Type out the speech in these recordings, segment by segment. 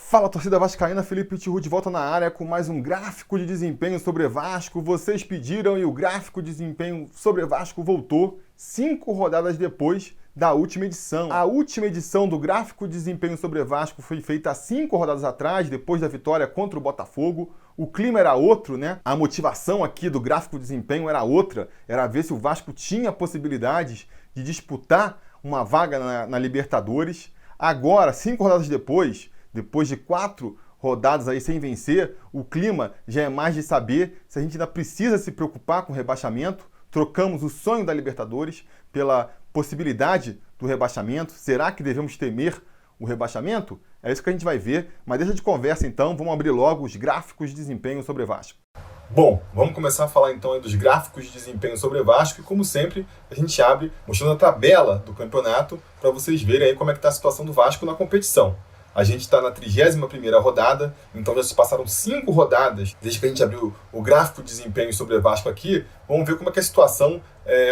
Fala, torcida vascaína, Felipe Tiru de volta na área com mais um gráfico de desempenho sobre Vasco. Vocês pediram e o gráfico de desempenho sobre Vasco voltou 5 rodadas depois da última edição. A última edição do gráfico de desempenho sobre Vasco foi feita 5 rodadas atrás, depois da vitória contra o Botafogo. O clima era outro, né? A motivação aqui do gráfico de desempenho era outra. Era ver se o Vasco tinha possibilidades de disputar uma vaga na Libertadores. Agora, 5 rodadas depois de 4 rodadas aí sem vencer, o clima já é mais de saber se a gente ainda precisa se preocupar com o rebaixamento. Trocamos o sonho da Libertadores pela possibilidade do rebaixamento. Será que devemos temer o rebaixamento? É isso que a gente vai ver, mas deixa de conversa então, vamos abrir logo os gráficos de desempenho sobre Vasco. Bom, vamos começar a falar então dos gráficos de desempenho sobre Vasco e, como sempre, a gente abre mostrando a tabela do campeonato para vocês verem aí como é que está a situação do Vasco na competição. A gente está na 31ª rodada, então já se passaram 5 rodadas desde que a gente abriu o gráfico de desempenho sobre Vasco aqui. Vamos ver como é que a situação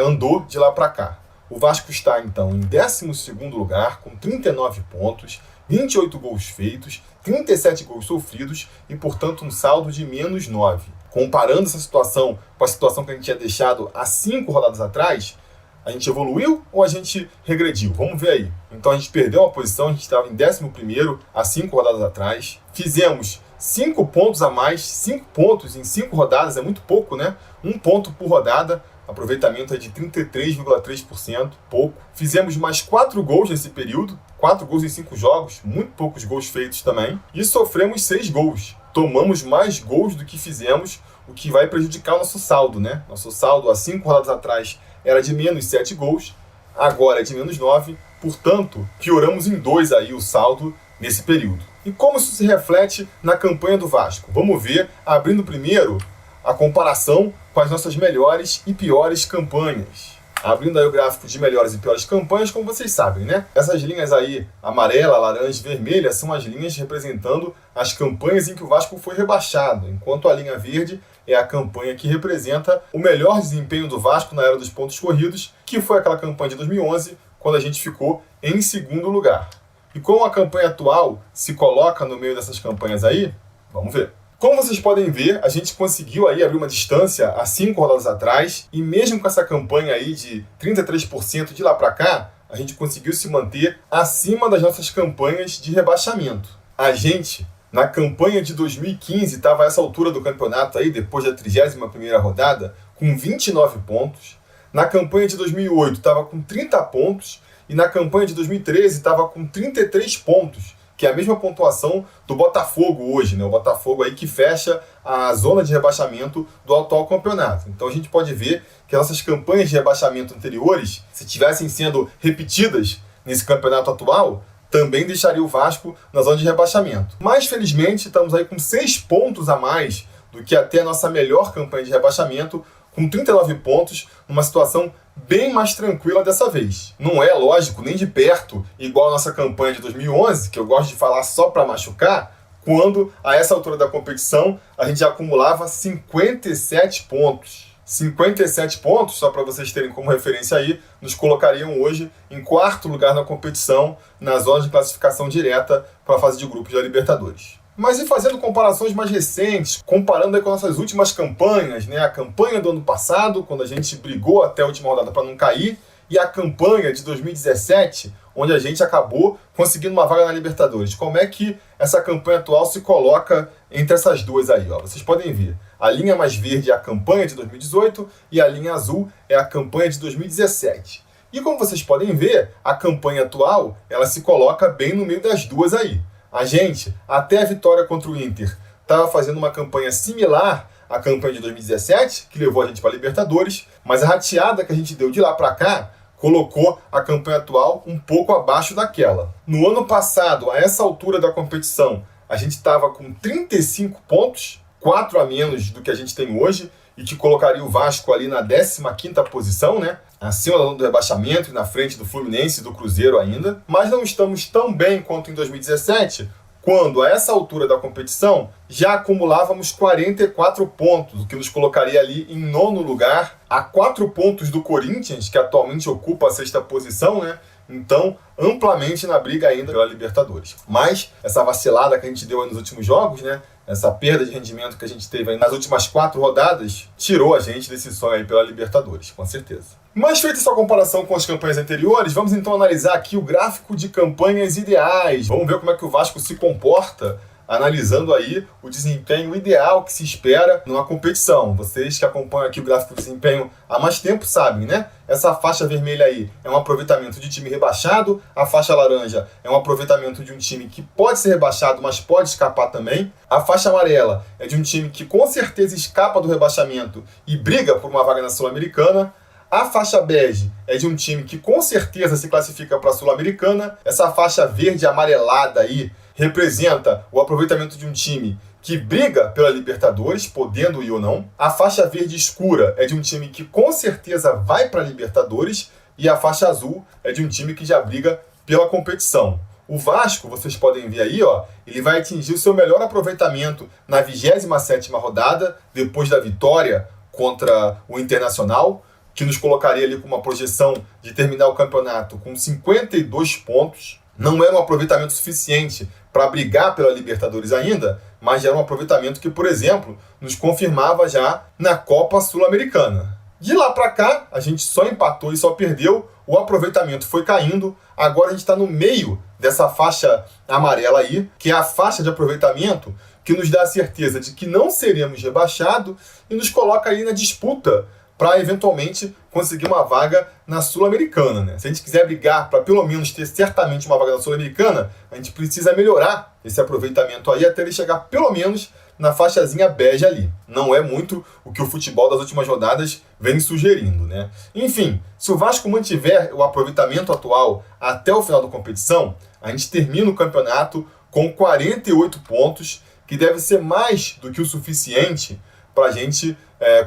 andou de lá para cá. O Vasco está então em 12º lugar, com 39 pontos, 28 gols feitos, 37 gols sofridos e, portanto, um saldo de -9. Comparando essa situação com a situação que a gente tinha deixado há 5 rodadas atrás, a gente evoluiu ou a gente regrediu? Vamos ver aí. Então a gente perdeu uma posição, a gente estava em 11º há 5 rodadas atrás. Fizemos 5 pontos a mais, 5 pontos em 5 rodadas, é muito pouco, né? 1 ponto por rodada, aproveitamento é de 33,3%, pouco. Fizemos mais 4 gols nesse período, 4 gols em 5 jogos, muito poucos gols feitos também. E sofremos 6 gols. Tomamos mais gols do que fizemos, o que vai prejudicar o nosso saldo, né? Nosso saldo há 5 rodadas atrás era de -7 gols, agora é de -9, portanto, pioramos em 2 aí o saldo nesse período. E como isso se reflete na campanha do Vasco? Vamos ver, abrindo primeiro a comparação com as nossas melhores e piores campanhas. Abrindo aí o gráfico de melhores e piores campanhas, como vocês sabem, né? Essas linhas aí, amarela, laranja e vermelha, são as linhas representando as campanhas em que o Vasco foi rebaixado, enquanto a linha verde é a campanha que representa o melhor desempenho do Vasco na era dos pontos corridos, que foi aquela campanha de 2011, quando a gente ficou em 2º lugar. E como a campanha atual se coloca no meio dessas campanhas aí, vamos ver. Como vocês podem ver, a gente conseguiu aí abrir uma distância há 5 rodadas atrás, e mesmo com essa campanha aí de 33% de lá para cá, a gente conseguiu se manter acima das nossas campanhas de rebaixamento. A gente, na campanha de 2015, estava a essa altura do campeonato aí, depois da 31ª rodada, com 29 pontos. Na campanha de 2008 estava com 30 pontos, e na campanha de 2013 estava com 33 pontos, que é a mesma pontuação do Botafogo hoje, né? O Botafogo aí que fecha a zona de rebaixamento do atual campeonato. Então a gente pode ver que nossas campanhas de rebaixamento anteriores, se tivessem sendo repetidas nesse campeonato atual, também deixaria o Vasco na zona de rebaixamento. Mas felizmente estamos aí com 6 pontos a mais do que até a nossa melhor campanha de rebaixamento, com 39 pontos, numa situação bem mais tranquila dessa vez. Não é, lógico, nem de perto igual a nossa campanha de 2011, que eu gosto de falar só para machucar, quando a essa altura da competição a gente já acumulava 57 pontos. 57 pontos, só para vocês terem como referência aí, nos colocariam hoje em 4º lugar na competição, na zona de classificação direta para a fase de grupos da Libertadores. Mas e fazendo comparações mais recentes, comparando aí com nossas últimas campanhas, né? A campanha do ano passado, quando a gente brigou até a última rodada para não cair, e a campanha de 2017, onde a gente acabou conseguindo uma vaga na Libertadores. Como é que essa campanha atual se coloca entre essas duas aí? Ó? Vocês podem ver, a linha mais verde é a campanha de 2018 e a linha azul é a campanha de 2017. E como vocês podem ver, a campanha atual ela se coloca bem no meio das duas aí. A gente, até a vitória contra o Inter, estava fazendo uma campanha similar à campanha de 2017, que levou a gente para a Libertadores, mas a rateada que a gente deu de lá para cá colocou a campanha atual um pouco abaixo daquela. No ano passado, a essa altura da competição, a gente estava com 35 pontos, 4 a menos do que a gente tem hoje, e que colocaria o Vasco ali na 15ª posição, né? Acima do rebaixamento e na frente do Fluminense e do Cruzeiro ainda. Mas não estamos tão bem quanto em 2017, quando a essa altura da competição já acumulávamos 44 pontos, o que nos colocaria ali em 9º lugar, a 4 pontos do Corinthians, que atualmente ocupa a 6ª posição, né? então amplamente na briga ainda pela Libertadores. Mas essa vacilada que a gente deu aí nos últimos jogos, né? Essa perda de rendimento que a gente teve aí nas últimas 4 rodadas, tirou a gente desse sonho aí pela Libertadores, com certeza. Mas feita essa comparação com as campanhas anteriores, vamos então analisar aqui o gráfico de campanhas ideais. Vamos ver como é que o Vasco se comporta, analisando aí o desempenho ideal que se espera numa competição. Vocês que acompanham aqui o gráfico de desempenho há mais tempo sabem, né? Essa faixa vermelha aí é um aproveitamento de time rebaixado, a faixa laranja é um aproveitamento de um time que pode ser rebaixado, mas pode escapar também. A faixa amarela é de um time que com certeza escapa do rebaixamento e briga por uma vaga na Sul-Americana. A faixa bege é de um time que com certeza se classifica para a Sul-Americana. Essa faixa verde amarelada aí representa o aproveitamento de um time que briga pela Libertadores, podendo ir ou não. A faixa verde escura é de um time que com certeza vai para a Libertadores. E a faixa azul é de um time que já briga pela competição. O Vasco, vocês podem ver aí, ó, ele vai atingir o seu melhor aproveitamento na 27ª rodada, depois da vitória contra o Internacional, que nos colocaria ali com uma projeção de terminar o campeonato com 52 pontos. Não era um aproveitamento suficiente para brigar pela Libertadores ainda, mas já era um aproveitamento que, por exemplo, nos confirmava já na Copa Sul-Americana. De lá para cá, a gente só empatou e só perdeu, o aproveitamento foi caindo, agora a gente está no meio dessa faixa amarela aí, que é a faixa de aproveitamento que nos dá a certeza de que não seremos rebaixados e nos coloca aí na disputa para eventualmente conseguir uma vaga na Sul-Americana, né? Se a gente quiser brigar para pelo menos ter certamente uma vaga na Sul-Americana, a gente precisa melhorar esse aproveitamento aí até ele chegar pelo menos na faixazinha bege ali. Não é muito o que o futebol das últimas rodadas vem sugerindo, né? Enfim, se o Vasco mantiver o aproveitamento atual até o final da competição, a gente termina o campeonato com 48 pontos, que deve ser mais do que o suficiente para a gente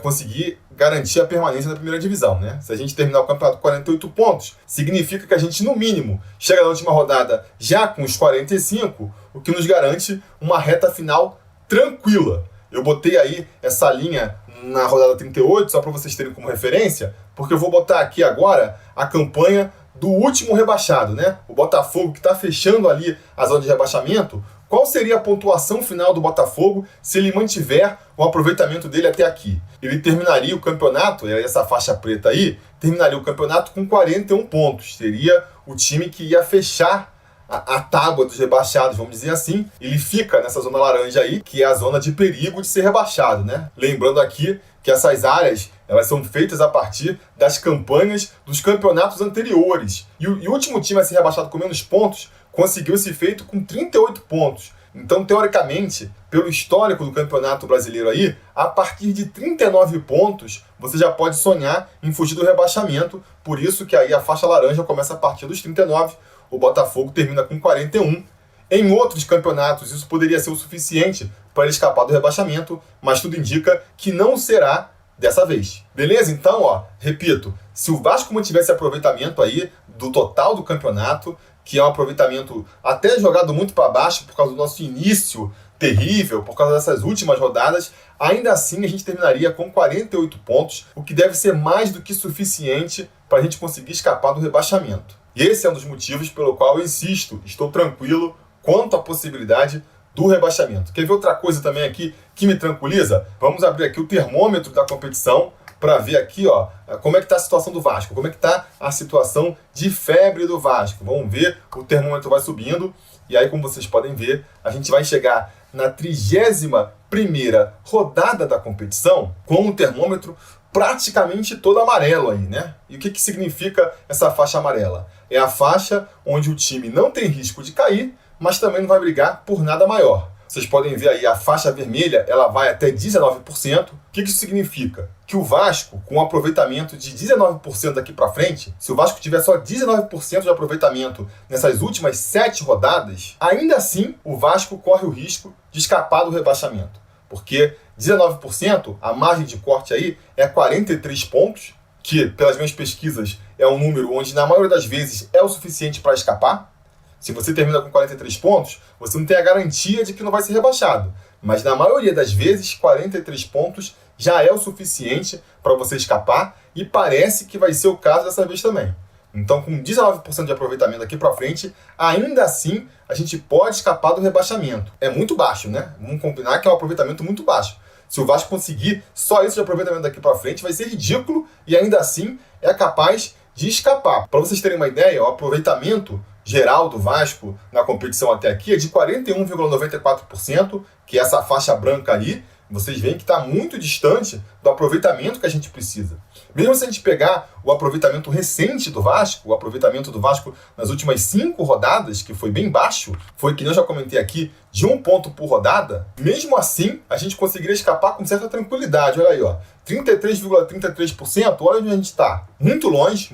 conseguir garantir a permanência na primeira divisão, né? Se a gente terminar o campeonato com 48 pontos, significa que a gente, no mínimo, chega na última rodada já com os 45, o que nos garante uma reta final tranquila. Eu botei aí essa linha na rodada 38, só para vocês terem como referência, porque eu vou botar aqui agora a campanha do último rebaixado, né? O Botafogo, que está fechando ali a zona de rebaixamento. Qual seria a pontuação final do Botafogo se ele mantiver o aproveitamento dele até aqui? Ele terminaria o campeonato, essa faixa preta aí, terminaria o campeonato com 41 pontos. Seria o time que ia fechar a tábua dos rebaixados, vamos dizer assim. Ele fica nessa zona laranja aí, que é a zona de perigo de ser rebaixado, né? Lembrando aqui que essas áreas, elas são feitas a partir das campanhas dos campeonatos anteriores. E o último time a ser rebaixado com menos pontos conseguiu esse feito com 38 pontos. Então, teoricamente, pelo histórico do Campeonato Brasileiro aí, a partir de 39 pontos, você já pode sonhar em fugir do rebaixamento. Por isso que aí a faixa laranja começa a partir dos 39, o Botafogo termina com 41. Em outros campeonatos, isso poderia ser o suficiente para ele escapar do rebaixamento, mas tudo indica que não será dessa vez. Beleza? Então, ó, repito, se o Vasco mantivesse aproveitamento aí do total do campeonato, que é um aproveitamento até jogado muito para baixo por causa do nosso início terrível, por causa dessas últimas rodadas, ainda assim a gente terminaria com 48 pontos, o que deve ser mais do que suficiente para a gente conseguir escapar do rebaixamento. E esse é um dos motivos pelo qual eu insisto, estou tranquilo quanto à possibilidade do rebaixamento. Quer ver outra coisa também aqui que me tranquiliza? Vamos abrir aqui o termômetro da competição para ver aqui, ó, como é que está a situação do Vasco, como é que está a situação de febre do Vasco. Vamos ver, o termômetro vai subindo, e aí, como vocês podem ver, a gente vai chegar na 31ª rodada da competição com o termômetro praticamente todo amarelo aí, né? E o que significa essa faixa amarela? É a faixa onde o time não tem risco de cair, mas também não vai brigar por nada maior. Vocês podem ver aí a faixa vermelha, ela vai até 19%. O que isso significa? Que o Vasco, com um aproveitamento de 19% daqui para frente, se o Vasco tiver só 19% de aproveitamento nessas últimas 7 rodadas, ainda assim o Vasco corre o risco de escapar do rebaixamento. Porque 19%, a margem de corte aí é 43 pontos, que pelas minhas pesquisas é um número onde na maioria das vezes é o suficiente para escapar. Se você termina com 43 pontos, você não tem a garantia de que não vai ser rebaixado. Mas na maioria das vezes, 43 pontos já é o suficiente para você escapar, e parece que vai ser o caso dessa vez também. Então, com 19% de aproveitamento daqui para frente, ainda assim, a gente pode escapar do rebaixamento. É muito baixo, né? Vamos combinar que é um aproveitamento muito baixo. Se o Vasco conseguir só isso de aproveitamento daqui para frente, vai ser ridículo e ainda assim é capaz de escapar. Para vocês terem uma ideia, o aproveitamento geral do Vasco na competição até aqui é de 41,94%, que é essa faixa branca aí. Vocês veem que está muito distante do aproveitamento que a gente precisa. Mesmo se a gente pegar o aproveitamento recente do Vasco, o aproveitamento do Vasco nas últimas 5 rodadas, que foi bem baixo, foi, que eu já comentei aqui, de 1 ponto por rodada, mesmo assim, a gente conseguiria escapar com certa tranquilidade. Olha aí, ó, 33,33%, olha onde a gente está. Muito longe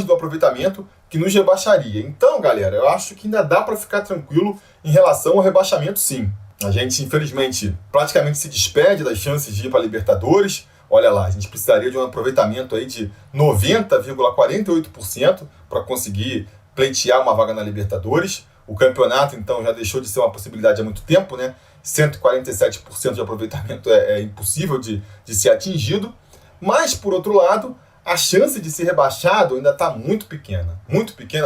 do aproveitamento que nos rebaixaria. Então, galera, eu acho que ainda dá para ficar tranquilo em relação ao rebaixamento, sim. A gente, infelizmente, praticamente se despede das chances de ir para a Libertadores. Olha lá, a gente precisaria de um aproveitamento aí de 90,48% para conseguir pleitear uma vaga na Libertadores. O campeonato, então, já deixou de ser uma possibilidade há muito tempo, né? 147% de aproveitamento é impossível de ser atingido. Mas, por outro lado, a chance de ser rebaixado ainda está muito pequena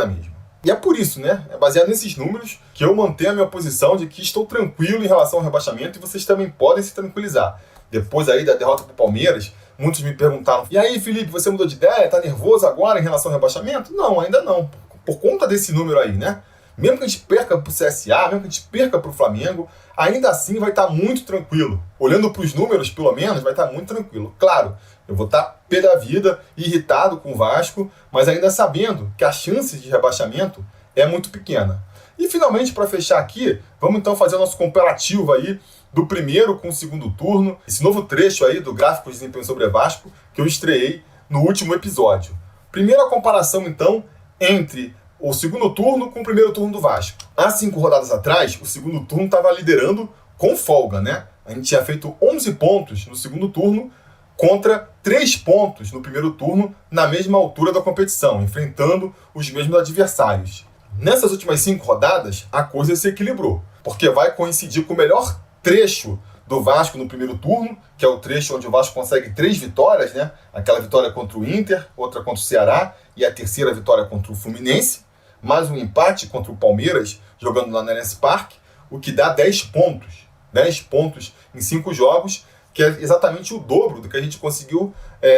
mesmo. E é por isso, né? É baseado nesses números que eu mantenho a minha posição de que estou tranquilo em relação ao rebaixamento e vocês também podem se tranquilizar. Depois aí da derrota para o Palmeiras, muitos me perguntaram: e aí, Felipe, você mudou de ideia? Tá nervoso agora em relação ao rebaixamento? Não, ainda não. Por conta desse número aí, né? Mesmo que a gente perca para o CSA, mesmo que a gente perca para o Flamengo, ainda assim vai estar muito tranquilo. Olhando para os números, pelo menos, vai estar muito tranquilo. Claro, eu vou estar pé da vida, irritado com o Vasco, mas ainda sabendo que a chance de rebaixamento é muito pequena. E finalmente, para fechar aqui, vamos então fazer o nosso comparativo aí do primeiro com o segundo turno, esse novo trecho aí do gráfico de desempenho sobre Vasco que eu estreiei no último episódio. Primeira comparação, então, entre o segundo turno com o primeiro turno do Vasco. Há 5 rodadas atrás, o segundo turno estava liderando com folga, né? A gente tinha feito 11 pontos no segundo turno contra 3 pontos no primeiro turno na mesma altura da competição, enfrentando os mesmos adversários. Nessas últimas 5 rodadas, a coisa se equilibrou, porque vai coincidir com o melhor trecho do Vasco no primeiro turno, que é o trecho onde o Vasco consegue 3 vitórias, né? Aquela vitória contra o Inter, outra contra o Ceará e a terceira vitória contra o Fluminense, mais um empate contra o Palmeiras, jogando lá no Allianz Parque, o que dá 10 pontos. 10 pontos em 5 jogos, que é exatamente o dobro do que a gente conseguiu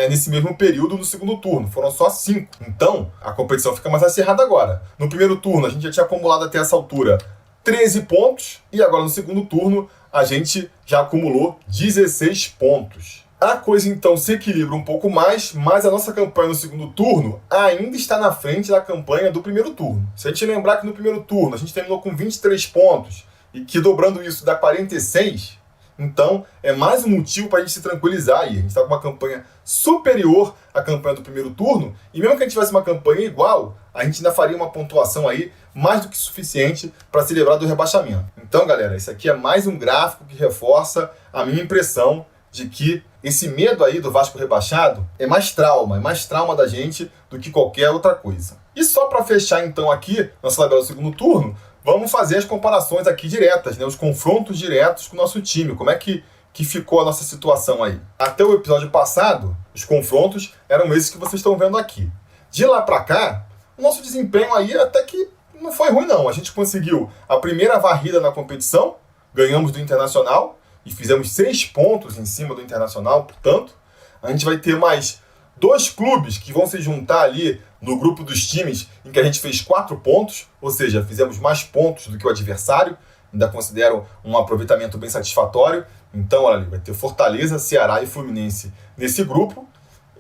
nesse mesmo período no segundo turno. Foram só 5. Então, a competição fica mais acirrada agora. No primeiro turno, a gente já tinha acumulado até essa altura 13 pontos, e agora no segundo turno, a gente já acumulou 16 pontos. A coisa então se equilibra um pouco mais, mas a nossa campanha no segundo turno ainda está na frente da campanha do primeiro turno. Se a gente lembrar que no primeiro turno a gente terminou com 23 pontos e que dobrando isso dá 46, então é mais um motivo para a gente se tranquilizar aí. A gente está com uma campanha superior à campanha do primeiro turno e mesmo que a gente tivesse uma campanha igual, a gente ainda faria uma pontuação aí mais do que suficiente para se livrar do rebaixamento. Então, galera, isso aqui é mais um gráfico que reforça a minha impressão de que esse medo aí do Vasco rebaixado é mais trauma da gente do que qualquer outra coisa. E só para fechar então aqui, nossa tabela do segundo turno, vamos fazer as comparações aqui diretas, né? Os confrontos diretos com o nosso time. Como é que ficou a nossa situação aí? Até o episódio passado, os confrontos eram esses que vocês estão vendo aqui. De lá para cá, o nosso desempenho aí até que não foi ruim não. A gente conseguiu a primeira varrida na competição, ganhamos do Internacional, e fizemos 6 pontos em cima do Internacional, portanto, a gente vai ter mais 2 clubes que vão se juntar ali no grupo dos times em que a gente fez 4 pontos, ou seja, fizemos mais pontos do que o adversário, ainda considero um aproveitamento bem satisfatório. Então, olha ali, vai ter Fortaleza, Ceará e Fluminense nesse grupo,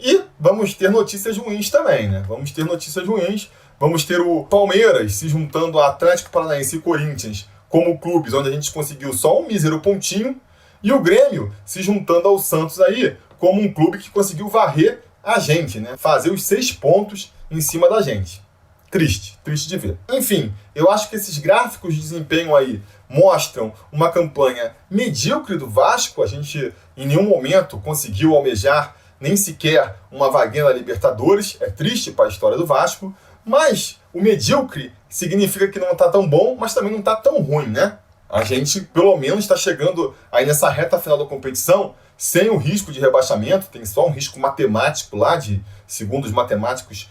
e vamos ter notícias ruins também, né? Vamos ter notícias ruins, vamos ter o Palmeiras se juntando a Atlético Paranaense e Corinthians como clubes onde a gente conseguiu só um mísero pontinho, e o Grêmio se juntando ao Santos aí como um clube que conseguiu varrer a gente, né? Fazer os 6 pontos em cima da gente. Triste de ver. Enfim, eu acho que esses gráficos de desempenho aí mostram uma campanha medíocre do Vasco. A gente em nenhum momento conseguiu almejar nem sequer uma vaguinha na Libertadores. É triste para a história do Vasco, mas o medíocre significa que não está tão bom, mas também não está tão ruim, né? A gente, pelo menos, está chegando aí nessa reta final da competição sem o risco de rebaixamento. Tem só um risco matemático lá, segundo os matemáticos,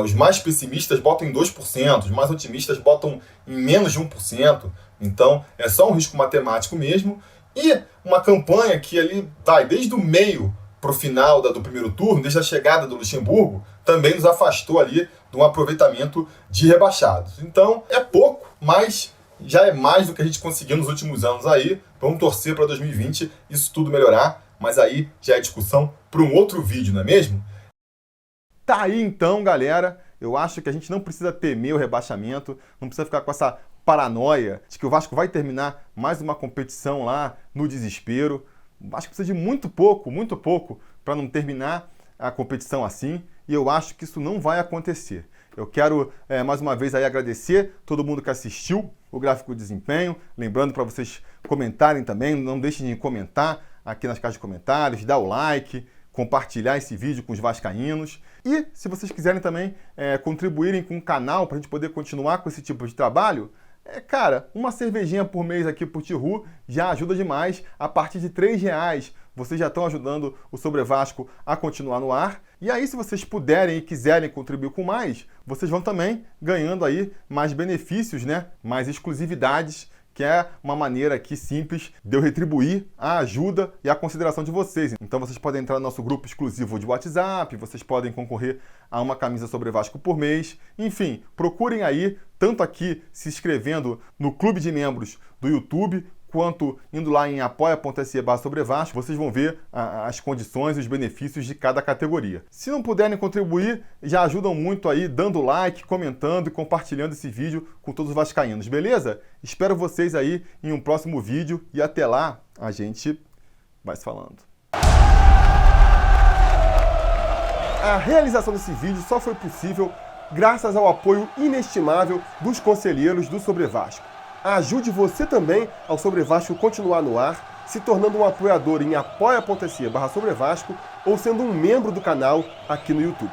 Os mais pessimistas botam em 2%, os mais otimistas botam em menos de 1%. Então, é só um risco matemático mesmo. E uma campanha que ali vai desde o meio para o final do primeiro turno, desde a chegada do Luxemburgo, também nos afastou ali de um aproveitamento de rebaixados. Então, é pouco, mas já é mais do que a gente conseguiu nos últimos anos aí. Vamos torcer para 2020 isso tudo melhorar, mas aí já é discussão para um outro vídeo, não é mesmo? Tá aí então, galera. Eu acho que a gente não precisa temer o rebaixamento, não precisa ficar com essa paranoia de que o Vasco vai terminar mais uma competição lá no desespero. O Vasco precisa de muito pouco para não terminar a competição assim, e eu acho que isso não vai acontecer. Eu quero, mais uma vez, aí agradecer todo mundo que assistiu o Gráfico de Desempenho, lembrando para vocês comentarem também, não deixem de comentar aqui nas caixas de comentários, dar o like, compartilhar esse vídeo com os vascaínos. E se vocês quiserem também contribuírem com o canal para a gente poder continuar com esse tipo de trabalho, cara, uma cervejinha por mês aqui pro Tihu já ajuda demais. A partir de R$3 vocês já estão ajudando o Sobre Vasco a continuar no ar. E aí, se vocês puderem e quiserem contribuir com mais, vocês vão também ganhando aí mais benefícios, né? Mais exclusividades, que é uma maneira aqui simples de eu retribuir a ajuda e a consideração de vocês. Então vocês podem entrar no nosso grupo exclusivo de WhatsApp, vocês podem concorrer a uma camisa Sobre Vasco por mês. Enfim, procurem aí, tanto aqui se inscrevendo no clube de membros do YouTube, quanto indo lá em apoia.se/sobrevasco, vocês vão ver as condições e os benefícios de cada categoria. Se não puderem contribuir, já ajudam muito aí dando like, comentando e compartilhando esse vídeo com todos os vascaínos, beleza? Espero vocês aí em um próximo vídeo e até lá a gente vai se falando. A realização desse vídeo só foi possível graças ao apoio inestimável dos conselheiros do Sobre Vasco. Ajude você também ao Sobre Vasco continuar no ar, se tornando um apoiador em apoia.se/sobrevasco ou sendo um membro do canal aqui no YouTube.